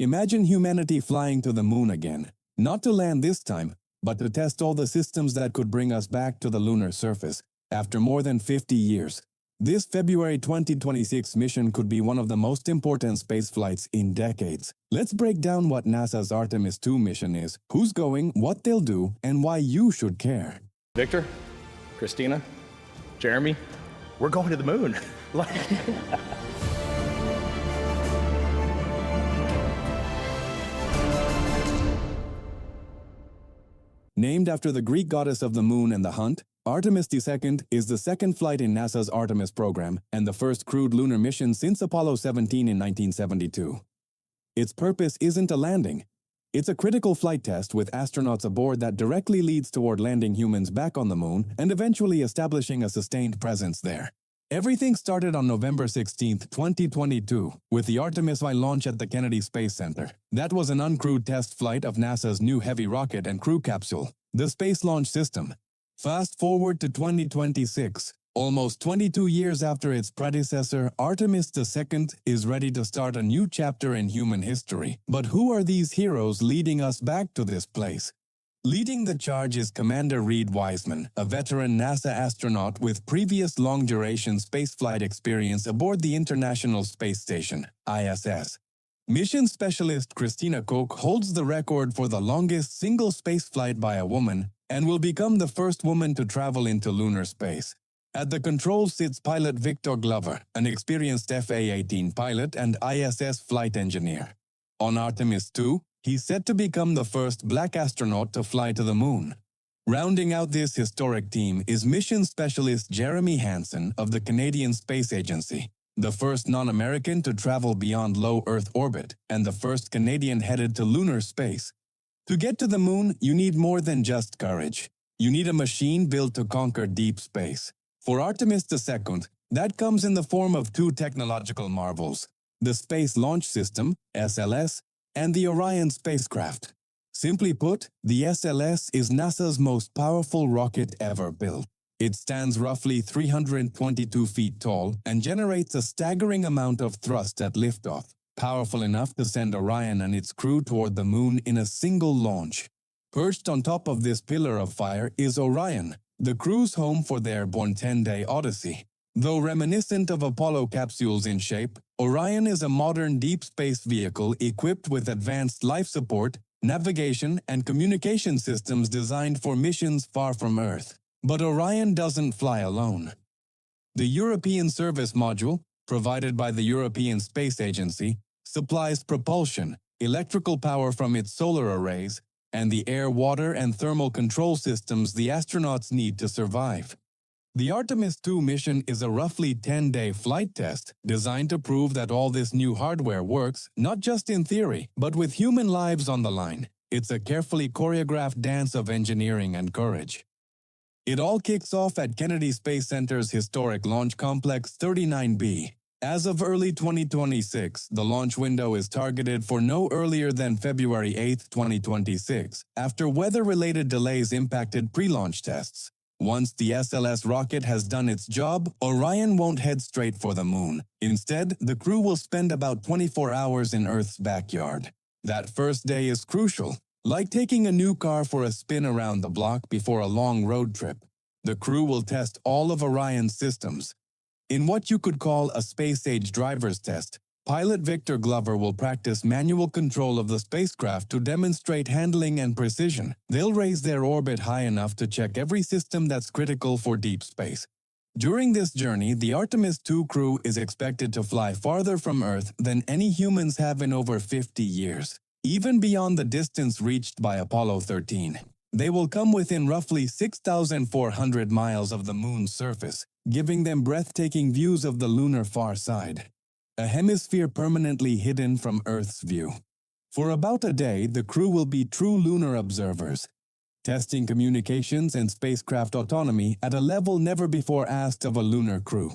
Imagine humanity flying to the moon again, not to land this time, but to test all the systems that could bring us back to the lunar surface after more than 50 years. This February 2026 mission could be one of the most important space flights in decades. Let's break down what NASA's Artemis 2 mission is, who's going, what they'll do, and why you should care. Victor, Christina, Jeremy, we're going to the moon. Named after the Greek goddess of the moon and the hunt, Artemis II is the second flight in NASA's Artemis program and the first crewed lunar mission since Apollo 17 in 1972. Its purpose isn't a landing. It's a critical flight test with astronauts aboard that directly leads toward landing humans back on the moon and eventually establishing a sustained presence there. Everything started on November 16, 2022, with the Artemis I launch at the Kennedy Space Center. That was an uncrewed test flight of NASA's new heavy rocket and crew capsule, the Space Launch System. Fast forward to 2026. Almost 22 years after its predecessor, Artemis II is ready to start a new chapter in human history. But who are these heroes leading us back to this place? Leading the charge is Commander Reed Wiseman, a veteran NASA astronaut with previous long-duration spaceflight experience aboard the International Space Station, ISS. Mission specialist Christina Koch holds the record for the longest single spaceflight by a woman and will become the first woman to travel into lunar space. At the controls sits pilot Victor Glover, an experienced FA-18 pilot and ISS flight engineer. On Artemis II, he's set to become the first black astronaut to fly to the moon. Rounding out this historic team is mission specialist Jeremy Hansen of the Canadian Space Agency, the first non-American to travel beyond low Earth orbit and the first Canadian headed to lunar space. To get to the moon, you need more than just courage. You need a machine built to conquer deep space. For Artemis II, that comes in the form of two technological marvels: the Space Launch System, SLS, and the Orion spacecraft. Simply put, the SLS is NASA's most powerful rocket ever built. It stands roughly 322 feet tall and generates a staggering amount of thrust at liftoff, powerful enough to send Orion and its crew toward the moon in a single launch. Perched on top of this pillar of fire is Orion, the crew's home for the airborne 10-day Odyssey. Though reminiscent of Apollo capsules in shape, Orion is a modern deep space vehicle equipped with advanced life support, navigation, and communication systems designed for missions far from Earth. But Orion doesn't fly alone. The European Service Module, provided by the European Space Agency, supplies propulsion, electrical power from its solar arrays, and the air, water, and thermal control systems the astronauts need to survive. The Artemis II mission is a roughly 10-day flight test designed to prove that all this new hardware works, not just in theory, but with human lives on the line. It's a carefully choreographed dance of engineering and courage. It all kicks off at Kennedy Space Center's historic Launch Complex 39B. As of early 2026, the launch window is targeted for no earlier than February 8, 2026, after weather-related delays impacted pre-launch tests. Once the SLS rocket has done its job, Orion won't head straight for the moon. Instead, the crew will spend about 24 hours in Earth's backyard. That first day is crucial, like taking a new car for a spin around the block before a long road trip. The crew will test all of Orion's systems. In what you could call a space-age driver's test, pilot Victor Glover will practice manual control of the spacecraft to demonstrate handling and precision. They'll raise their orbit high enough to check every system that's critical for deep space. During this journey, the Artemis II crew is expected to fly farther from Earth than any humans have in over 50 years, even beyond the distance reached by Apollo 13. They will come within roughly 6,400 miles of the moon's surface, giving them breathtaking views of the lunar far side, a hemisphere permanently hidden from Earth's view. For about a day, the crew will be true lunar observers, testing communications and spacecraft autonomy at a level never before asked of a lunar crew.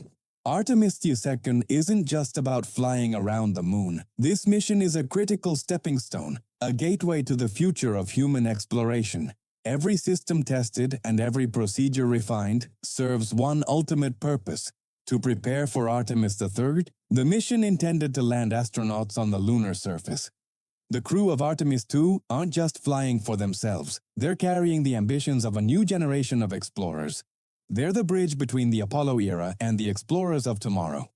Artemis II isn't just about flying around the moon. This mission is a critical stepping stone, a gateway to the future of human exploration. Every system tested and every procedure refined serves one ultimate purpose: to prepare for Artemis III, the mission intended to land astronauts on the lunar surface. The crew of Artemis 2 aren't just flying for themselves. They're carrying the ambitions of a new generation of explorers. They're the bridge between the Apollo era and the explorers of tomorrow.